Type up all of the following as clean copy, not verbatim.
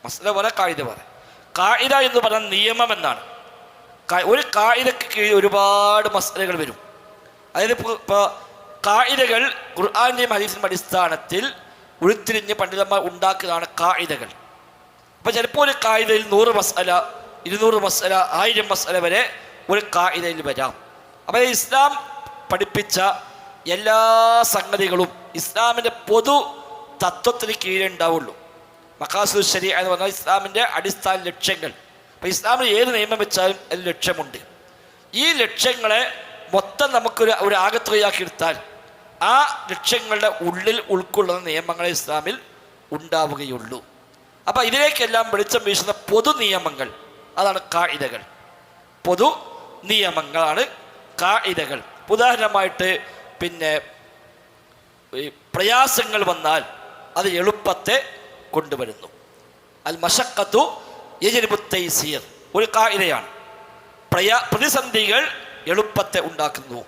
മസ്അല പോലെ കായിദ പോലെ. കായിദ എന്ന് പറഞ്ഞാൽ നിയമം എന്നാണ്. ഒരു കായിദക്ക് കീഴിൽ ഒരുപാട് മസ്അലകൾ വരും. അതായത് ഇപ്പോൾ കായിദകൾ ഖുർആന്റെയും ഹദീസിന്റെയും അടിസ്ഥാനത്തിൽ ഉരുത്തിരിഞ്ഞ് പണ്ഡിതന്മാർ ഉണ്ടാക്കുന്നതാണ് കായിദകൾ. അപ്പോൾ ചിലപ്പോൾ ഒരു കായിദയിൽ 100 മസ്അല, 200 മസ്അല, 1000 മസ്അല വരെ ഒരു കായിദയിൽ വരാം. അപ്പോൾ ഇസ്ലാം പഠിപ്പിച്ച എല്ലാ സംഗതികളും ഇസ്ലാമിൻ്റെ പൊതു തത്വത്തിന് കീഴേ ഉണ്ടാവുള്ളൂ. മഖാസിദു ശരീഅ എന്ന് പറഞ്ഞാൽ ഇസ്ലാമിൻ്റെ അടിസ്ഥാന ലക്ഷ്യങ്ങൾ. അപ്പോൾ ഇസ്ലാമിൽ ഏത് നിയമം വെച്ചാലും അതിൽ ലക്ഷ്യമുണ്ട്. ഈ ലക്ഷ്യങ്ങളെ മൊത്തം നമുക്കൊരു ആകത്തുകയാക്കി എടുത്താൽ ആ ലക്ഷ്യങ്ങളുടെ ഉള്ളിൽ ഉൾക്കൊള്ളുന്ന നിയമങ്ങളെ ഇസ്ലാമിൽ ഉണ്ടാവുകയുള്ളൂ. അപ്പോൾ ഇതിലേക്കെല്ലാം വെളിച്ചം വീശുന്ന പൊതു നിയമങ്ങൾ, അതാണ് കായിദകൾ. പൊതു നിയമങ്ങളാണ് കായിദകൾ. ഉദാഹരണമായിട്ട് പ്രയാസങ്ങൾ വന്നാൽ അത് എളുപ്പത്തെ കൊണ്ടുവരുന്നു. അൽ മശഖത്തു യജ്ലിബു തൈസീർ ഒരു കായിദയാണ്. പ്രതിസന്ധികൾ എളുപ്പത്തെ ഉണ്ടാക്കുന്നു.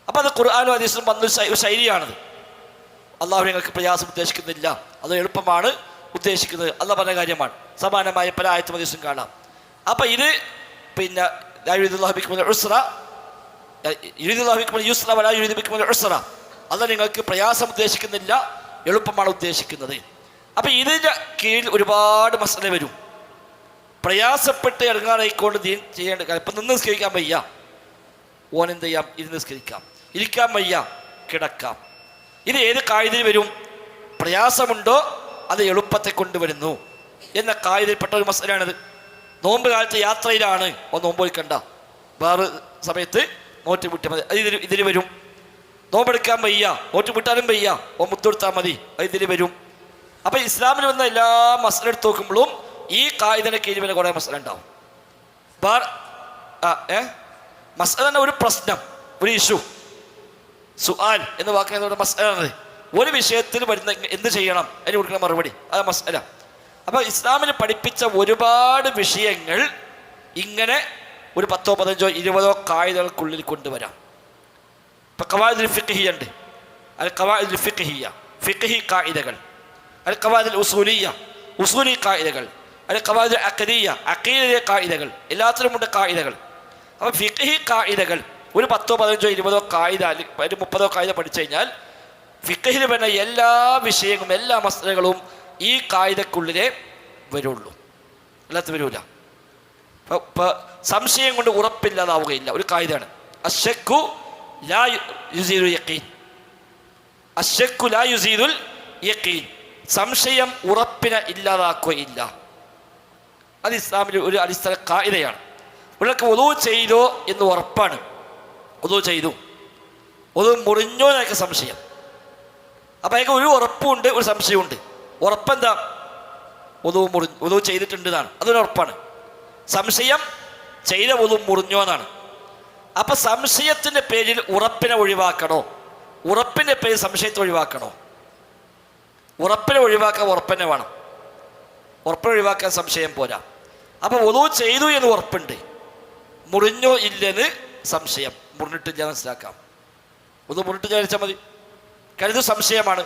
അപ്പോൾ അത് ഖുർആനും ഹദീസിലും വന്ന ശൈലിയാണത്. അള്ളാഹു നിങ്ങൾക്ക് പ്രയാസം ഉദ്ദേശിക്കുന്നില്ല, അത് എളുപ്പമാണ് ഉദ്ദേശിക്കുന്നത്, അള്ളാഹ് പറഞ്ഞ കാര്യമാണ്. സമാനമായ പല ആയത്തും ഹദീസും കാണാം. അപ്പോൾ ഇത് അള്ളാഹ് നിങ്ങൾക്ക് പ്രയാസം ഉദ്ദേശിക്കുന്നില്ല, എളുപ്പമാണ് ഉദ്ദേശിക്കുന്നത്. അപ്പം ഇതിൻ്റെ കീഴിൽ ഒരുപാട് മസല വരും. പ്രയാസപ്പെട്ട് ഇറങ്ങാനായിക്കൊണ്ട് ദീൻ ചെയ്യേണ്ട കാര്യം. ഇപ്പം നിന്ന് നിസ്കരിക്കാൻ വയ്യ, ഓനെന്ത് ചെയ്യാം? ഇരുന്ന് നിസ്കരിക്കാം. ഇരിക്കാൻ വയ്യ, കിടക്കാം. ഇത് ഏത് കായികയിൽ വരും? പ്രയാസമുണ്ടോ അത് എളുപ്പത്തെ കൊണ്ടുവരുന്നു എന്ന കായികയിൽപ്പെട്ട ഒരു മസലയാണിത്. നോമ്പ് കാലത്ത് യാത്രയിലാണ്, നോമ്പ് വയ്ക്കണ്ട, വേറെ സമയത്ത് നോറ്റ് വിട്ടാൽ മതി, അത് ഇതിൽ വരും. നോമ്പെടുക്കാൻ വയ്യ, നോറ്റ് വിട്ടാലും വയ്യ, മുത്തെടുത്താൽ മതി, അത് ഇതിൽ വരും. അപ്പം ഇസ്ലാമിൽ വന്ന എല്ലാ മസല എടുത്ത് നോക്കുമ്പോഴും ഈ കായികയുടെ കീഴിൽ വരെ കുറേ മസല ഉണ്ടാവും. മസല ഒരു പ്രശ്നം, ഒരു ഇഷ്യൂ. സുആൽ എന്ന വാക്കിനെ മസല, ഒരു വിഷയത്തിൽ വരുന്ന എന്ത് ചെയ്യണം, അതിന് കൊടുക്കുന്ന മറുപടി, അത് മസല. അപ്പോൾ ഇസ്ലാമിൽ പഠിപ്പിച്ച ഒരുപാട് വിഷയങ്ങൾ ഇങ്ങനെ ഒരു 10, 15, 20 കായികകൾക്കുള്ളിൽ കൊണ്ടുവരാം. ഇപ്പം ഖവായിദുൽ ഫിഖ്ഹിയ്യ ഉണ്ട്, അൽ ഖവായിദുൽ ഫിഖ്ഹിയ്യ ഫിഖ്ഹി കായിദകൾ, അൽ ഖവായിദുൽ ഉസൂലിയ്യ ഉസൂലി കായിദകൾ, അൽ ഖവായിദുൽ അഖദീയ്യ അഖീദ കായിദകൾ, എല്ലാത്തിലുമുണ്ട് കായിദകൾ. അപ്പോൾ ഫിഖ്ഹി കായിദകൾ ഒരു 10, 15, 20 കായിദ, ഒരു 30 കായിദ പഠിച്ചു കഴിഞ്ഞാൽ ഫിഖ്ഹിൽ വരുന്ന എല്ലാ വിഷയങ്ങളും എല്ലാ മസലകളും ഈ കായിദക്കുള്ളിലേ വരുള്ളൂ, അല്ലാത്ത വരൂല. സംശയം കൊണ്ട് ഉറപ്പില്ലാതാവുകയില്ല. ഒരു കായിദാണ് അശ്ശക്കു ലാ യുസീദുൽ യഖീൻ. അശ്ശക്കു ലാ യുസീദുൽ യഖീൻ, സംശയം ഉറപ്പിനെ ഇല്ലാതാക്കുകയില്ല. അത് ഇസ്ലാമിൻ്റെ ഒരു അടിസ്ഥാന കായിദയാണ്. ഒരാൾക്ക് വുളൂ ചെയ്തോ എന്ന് ഉറപ്പാണ്, വുളൂ ചെയ്തു, വുളൂ മുറിഞ്ഞോ എന്നൊക്കെ സംശയം. അപ്പം അയാൾക്ക് ഒരു ഉറപ്പുണ്ട്, ഒരു സംശയമുണ്ട്. ഉറപ്പെന്താ? വുളൂ ചെയ്തിട്ടുണ്ട് എന്നാണ്, അതൊരു ഉറപ്പാണ്. സംശയം ചെയ്ത വുളൂ മുറിഞ്ഞോ എന്നാണ്. അപ്പം സംശയത്തിൻ്റെ പേരിൽ ഉറപ്പിനെ ഒഴിവാക്കണോ, ഉറപ്പിൻ്റെ പേരിൽ സംശയത്തെ ഒഴിവാക്കണോ? ഉറപ്പിനെ ഒഴിവാക്കാൻ ഉറപ്പന്നെ വേണം, ഉറപ്പിനെ ഒഴിവാക്കാൻ സംശയം പോരാ. അപ്പം വുളൂ ചെയ്തു എന്ന് ഉറപ്പുണ്ട്, മുറിഞ്ഞോ ഇല്ലെന്ന് സംശയം, മുറിഞ്ഞിട്ടില്ല മനസ്സിലാക്കാം. വുളൂ മുറിഞ്ഞിട്ട് വിചാരിച്ചാൽ മതി, കരുത് സംശയമാണ്.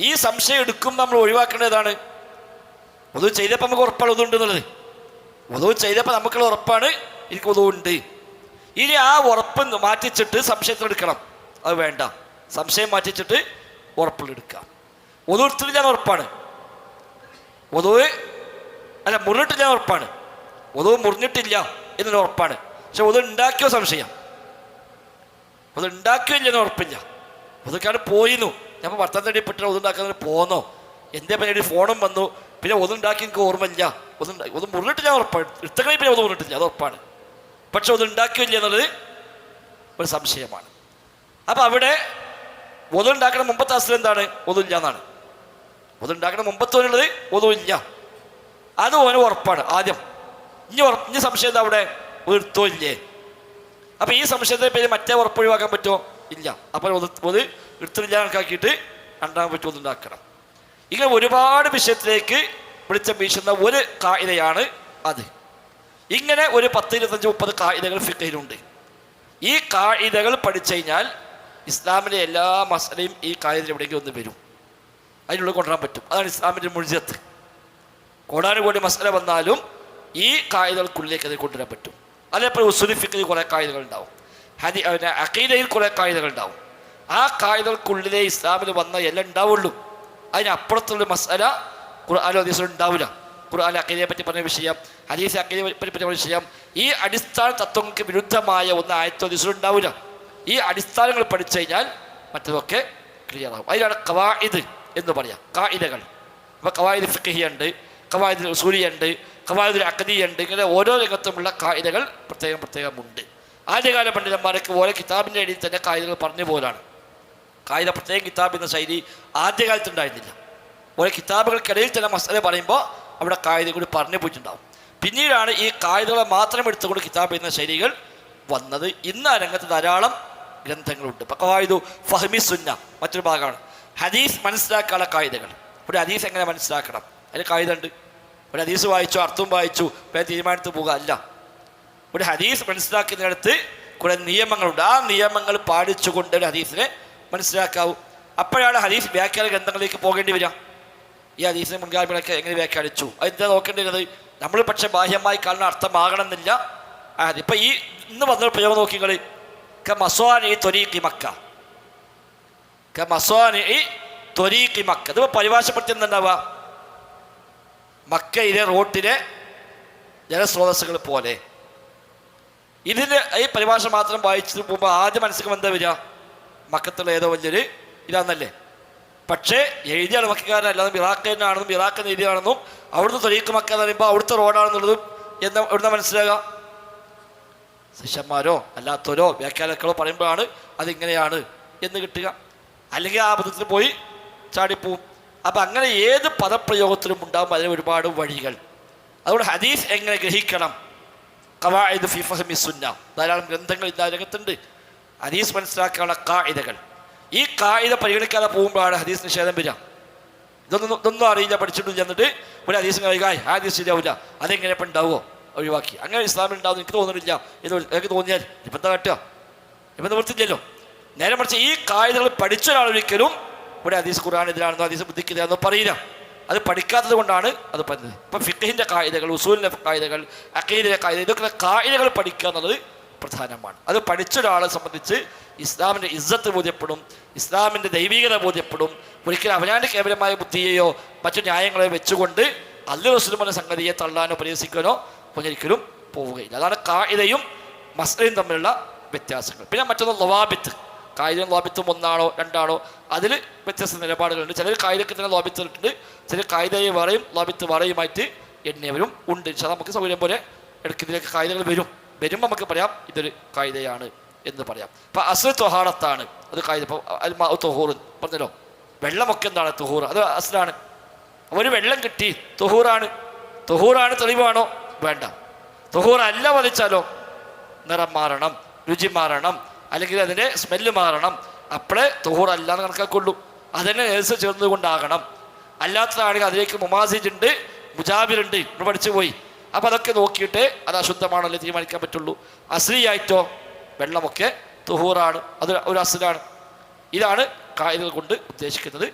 ഈ സംശയം എടുക്കുമ്പോൾ നമ്മൾ ഒഴിവാക്കേണ്ടതാണ്. വുളൂ ചെയ്തപ്പോൾ നമുക്ക് ഉറപ്പാണ് വുളൂ ഉണ്ട് എന്നുള്ളത്. വുളൂ ചെയ്തപ്പോൾ നമുക്കുള്ള ഉറപ്പാണ് എനിക്ക് വുളൂ ഉണ്ട്. ഇനി ആ ഉറപ്പ് മാറ്റിച്ചിട്ട് സംശയത്തിലെടുക്കണം, അത് വേണ്ട. സംശയം മാറ്റിച്ചിട്ട് ഉറപ്പിലെടുക്കാം. വുളൂ എടുത്തിട്ട് ഞാൻ ഉറപ്പാണ്, വുളൂ അല്ല മുറിഞ്ഞിട്ട് ഞാൻ ഉറപ്പാണ്, വുളൂ മുറിഞ്ഞിട്ടില്ല എന്നൊരു ഉറപ്പാണ്. പക്ഷെ വുളൂ ഉണ്ടാക്കിയോ സംശയം, വുളൂ ഉണ്ടാക്കിയോ ഇല്ലെന്ന് ഉറപ്പില്ല. വുളൂക്കാണ് പോയിരുന്നു, ഞാൻ ഭർത്താൻ തടിപ്പെട്ട് ഒതുണ്ടാക്കുന്നതിന് പോന്നോ, എൻ്റെ പനി ഫോണും വന്നു, പിന്നെ ഒതുണ്ടാക്കി എനിക്ക് ഓർമ്മയില്ല, ഒന്നും മുറിഞ്ഞിട്ട് ഞാൻ ഉറപ്പാണ്, എടുത്തക്കണേ പിന്നെ ഒന്നും മുറിഞ്ഞിട്ടില്ല, അത് ഉറപ്പാണ്. പക്ഷെ ഒതുണ്ടാക്കിയില്ല എന്നുള്ളത് ഒരു സംശയമാണ്. അപ്പം അവിടെ ഒതുണ്ടാക്കണ മുമ്പത്തെ അസ്ലം എന്താണ്? ഒതുമില്ല എന്നാണ്. ഒതുണ്ടാക്കണ മുമ്പത്തോനുള്ളത് ഒതുമില്ല, അത് ഓന് ഉറപ്പാണ് ആദ്യം. ഇനി സംശയം എന്താ? അവിടെ എടുത്തോ ഇല്ലേ? അപ്പം ഈ സംശയത്തെ പേര് മറ്റേ ഉറപ്പ് ഒഴിവാക്കാൻ പറ്റുമോ? ഇല്ല. അപ്പോൾ ഒത് എടുത്തില്ല കണക്കാക്കിയിട്ട് രണ്ടാമത് പറ്റും ഒതുണ്ടാക്കണം. ഇങ്ങനെ ഒരുപാട് വിഷയത്തിലേക്ക് വെളിച്ചം വീശുന്ന ഒരു കായികയാണ് അത്. ഇങ്ങനെ ഒരു 10, 25, 30 കായികകൾ ഫിഖ്ഹിലുണ്ട്. ഈ കായികകൾ പഠിച്ചു കഴിഞ്ഞാൽ ഇസ്ലാമിലെ എല്ലാ മസലയും ഈ കായികയിൽ എവിടെയെങ്കിലും ഒന്ന് വരും, അതിനുള്ളിൽ കൊണ്ടുവരാൻ പറ്റും. അതാണ് ഇസ്ലാമിൻ്റെ മുഴുവത്ത്. കോടാനുകൂടി മസല വന്നാലും ഈ കായികകൾക്കുള്ളിലേക്ക് അത് കൊണ്ടുവരാൻ പറ്റും. അതേപോലെ ഉസൂൽ ഫിഖിൽ കുറേ കായികകൾ ഉണ്ടാവും, അഖീദയിൽ കുറേ കായികകൾ ഉണ്ടാവും. ആ കായികകൾക്കുള്ളിലെ ഇസ്ലാമിൽ വന്ന എല്ലാം ഉണ്ടാവുള്ളൂ. അതിനപ്പുറത്തുള്ള മസല ഖുർആനിലും ഹദീസിലും ഉണ്ടാവില്ല. ഖുർആൻ അഖീദയെ പറ്റി പറഞ്ഞ വിഷയം, ഹദീസ് അഖീദയെ പറ്റി പറഞ്ഞ വിഷയം, ഈ അടിസ്ഥാന തത്വങ്ങൾക്ക് വിരുദ്ധമായ ഒന്ന് ആയത്തോ ഹദീസിലും ഉണ്ടാവില്ല. ഈ അടിസ്ഥാനങ്ങൾ പഠിച്ചു കഴിഞ്ഞാൽ മറ്റതൊക്കെ ക്ലിയർ ആകും. അതിനാണ് ഖവാഇദ് എന്ന് പറയാം, കായിദകൾ. അപ്പോൾ ഖവായിദ് ഫിഖ്ഹിയുണ്ട്, ഖവായിദ് ഉസൂലിയുണ്ട്, ഖവായിദ് അഖദിയുണ്ട്. ഇങ്ങനെ ഓരോ രംഗത്തുമുള്ള കായിദകൾ പ്രത്യേകമുണ്ട്. ആദ്യകാല പണ്ഡിതന്മാരൊക്കെ ഓരോ കിതാബിൻ്റെ ഇടയിൽ തന്നെ കായിദകൾ പറഞ്ഞ പോലാണ്. കായിദ പ്രത്യേക കിതാബ് എന്ന ശൈലി ആദ്യകാലത്ത് ഉണ്ടായിരുന്നില്ല. ഓരോ കിതാബുകൾക്കിടയിൽ തന്നെ മസല പറയുമ്പോൾ അവിടെ കായിദ കൂടി പറഞ്ഞു പോയിട്ടുണ്ടാവും. പിന്നീടാണ് ഈ കായിദകളെ മാത്രം എടുത്തുകൊണ്ട് കിതാബ് എന്ന ശൈലികൾ വന്നത്. ഇന്ന് ആ രംഗത്ത് ധാരാളം ഗ്രന്ഥങ്ങളുണ്ട്. ഇപ്പോൾ ഖവായിദു ഫഹ്മി സുന്ന മറ്റൊരു ഭാഗമാണ്. ഹദീസ് മനസ്സിലാക്കാനുള്ള കായിദകൾ. ഒരു ഹദീസ് എങ്ങനെ മനസ്സിലാക്കണം, അതിന് കായിദ ഉണ്ട്. ഒരു ഹദീസ് വായിച്ചു, അർത്ഥം വായിച്ചു, വേറെ തീരുമാനത്ത് പോകുക അല്ല. ഒരു ഹദീസ് മനസ്സിലാക്കുന്നതിനടുത്ത് കുറേ നിയമങ്ങളുണ്ട്. ആ നിയമങ്ങൾ പാലിച്ചുകൊണ്ട് ഒരു ഹദീസിനെ മനസ്സിലാക്കാവൂ. അപ്പോഴാണ് ഹദീസ് വ്യാഖ്യാന ഗ്രന്ഥങ്ങളിലേക്ക് പോകേണ്ടി വരിക. ഈ ഹദീസിനെ മുൻഗാമികളൊക്കെ എങ്ങനെ വ്യാഖ്യാനിച്ചു, അതെന്താ നോക്കേണ്ടിരുന്നത്? നമ്മൾ പക്ഷെ ബാഹ്യമായി കാണുന്ന അർത്ഥമാകണമെന്നില്ല. ഇപ്പം ഈ ഇന്ന് വന്നൊരു പ്രയോഗം നോക്കിങ്ങൾ, മസ്വാനി ത്വരീഖി മക്ക, മസ്വാനി ത്വരീഖി മക്ക. ഇതിപ്പോൾ പരിഭാഷപ്പെടുത്തി എന്തുണ്ടാവുക? മക്കയിലെ റോട്ടിലെ ജലസ്രോതസ്സുകൾ പോലെ. ഇതിന് ഈ പരിഭാഷ മാത്രം വായിച്ചു പോകുമ്പോൾ ആദ്യം മനസ്സിൽ എന്താ വരിക? മക്കത്തുള്ള ഏതോ വലിയൊരു ഇതാണെന്നല്ലേ. പക്ഷേ എഴുതിയ മക്കാരനല്ലാതും ഇറാഖിനാണെന്നും ഇറാഖിന് എഴുതിയാണെന്നും അവിടുത്തെ ത്വരീഖ് മക്ക എന്ന് പറയുമ്പോൾ അവിടുത്തെ റോഡാണെന്നുള്ളതും എവിടുന്ന മനസ്സിലാകുക? ശിഷ്യന്മാരോ അല്ലാത്തവരോ വ്യാഖ്യാനക്കളോ പറയുമ്പോഴാണ് അതിങ്ങനെയാണ് എന്ന് കിട്ടുക. അല്ലെങ്കിൽ ആ പദത്തിൽ പോയി ചാടിപ്പോവും. അപ്പം അങ്ങനെ ഏത് പദപ്രയോഗത്തിലും ഉണ്ടാകുമ്പോൾ അതിന് ഒരുപാട് വഴികൾ. അതുകൊണ്ട് ഹദീസ് എങ്ങനെ ഗ്രഹിക്കണം? ഖവാഇദ് ഫി ഫഹ്മി സുന്ന, ധാരാളം ഗ്രന്ഥങ്ങൾ ഇന്ന രംഗത്തുണ്ട്. ഹദീസ് മനസ്സിലാക്കാനുള്ള കായിദകൾ. ഈ കായിദ പരിഗണിക്കാതെ പോകുമ്പോഴാണ് ഹദീസ് നിഷേധം വരിക. ഇതൊന്നും അറിയില്ല, പഠിച്ചിട്ട് ചെന്നിട്ട് ഒരു ഹദീസ് കഴിയുക, ആ ഹദീസ് ശരിയാവില്ല, അതെങ്ങനെ ഇപ്പം ഉണ്ടാവുമോ? ഒഴിവാക്കി. അങ്ങനെ ഇസ്ലാമിൽ ഉണ്ടാവും എനിക്ക് തോന്നുന്നില്ല എന്ന് എനിക്ക് തോന്നിയാൽ ഇപ്പം എന്താ കാട്ടുക? ഇപ്പം നിവൃത്തില്ലല്ലോ. നേരെ മറിച്ച് ഈ കായിദകൾ പഠിച്ച ഒരാളൊരിക്കലും ഇവിടെ ഹദീസ് ഖുർആൻ എതിരാണെന്നോ ഹദീസ് ബുദ്ധിക്കെതിരാണെന്നോ പറയില്ല. അത് പഠിക്കാത്തത് കൊണ്ടാണ് അത് പറഞ്ഞത്. ഇപ്പം ഫിഖ്ഹിൻ്റെ കായിദകൾ, ഉസൂലിൻ്റെ കായിദകൾ, അഖീദയുടെ കായിദ, ഇതൊക്കെ കായിദകൾ പഠിക്കുക എന്നുള്ളത് പ്രധാനമാണ്. അത് പഠിച്ച ഒരാളെ സംബന്ധിച്ച് ഇസ്ലാമിൻ്റെ ഇസ്സത്ത് ബോധ്യപ്പെടും, ഇസ്ലാമിൻ്റെ ദൈവീകത ബോധ്യപ്പെടും. ഒരിക്കലും അവനാൻ്റെ കേവലമായ ബുദ്ധിയെയോ മറ്റു ന്യായങ്ങളെയോ വെച്ചുകൊണ്ട് അല്ലാഹു റസൂലും എന്ന സംഗതിയെ തള്ളാനോ പരിഹസിക്കാനോ ഒരിക്കലും പോവുകയില്ല. അതാണ് കായിദയും മസ്ലയും തമ്മിലുള്ള വ്യത്യാസങ്ങൾ. പിന്നെ മറ്റൊന്ന് ലവാബിത്ത്. കായിദയും ലോബിത്തും ഒന്നാണോ രണ്ടാണോ, അതിൽ വ്യത്യസ്ത നിലപാടുകളുണ്ട്. ചിലർ കായിദയ്ക്ക് തന്നെ ലോബിത്ത് ഇട്ടിട്ടുണ്ട്, ചിലർ കായിദയെ വേറെയും ലോബിത്ത് വേറെയുമായിട്ട് എണ്ണിയവരും ഉണ്ട്. പക്ഷേ നമുക്ക് സൗകര്യം പോലെ ഇടയ്ക്കിതിലേക്ക് കായിദകൾ വരുമ്പോൾ നമുക്ക് പറയാം ഇതൊരു കായിദയാണ് എന്ന് പറയാം. അപ്പം അസ്ൽ ത്വഹാറത്താണ് അത് കായിദ. ഇപ്പോൾ അൽമാ തൊഹൂർ പറഞ്ഞല്ലോ, വെള്ളമൊക്കെ എന്താണ്? തുഹൂർ, അത് അസ്ലാണ്. ഒരു വെള്ളം കിട്ടി, തുഹൂറാണ് തെളിവാണോ? വേണ്ട. തുഹൂർ അല്ല വധിച്ചാലോ നിറം മാറണം, രുചി മാറണം, അല്ലെങ്കിൽ അതിൻ്റെ സ്മെല്ല് മാറണം. അപ്പോഴേ തുഹൂർ അല്ലാന്ന് കണക്കാക്കുള്ളൂ. അതിനെ നേഴ്സ് ചേർന്നുകൊണ്ടാകണം. അല്ലാത്തതാണെങ്കിൽ അതിലേക്ക് മുമാസിജ് ഉണ്ട്, മുജാബിറുണ്ട്, നമ്മൾ പഠിച്ചു പോയി. അപ്പം അതൊക്കെ നോക്കിയിട്ട് അത് അശുദ്ധമാണല്ലോ തീരുമാനിക്കാൻ പറ്റുള്ളൂ. അസ്ലിയായിട്ടോ വെള്ളമൊക്കെ തുഹൂറാണ്, അത് ഒരു അസ്ലാണ്. ഇതാണ് കായിദകൾ കൊണ്ട് ഉദ്ദേശിക്കുന്നത്.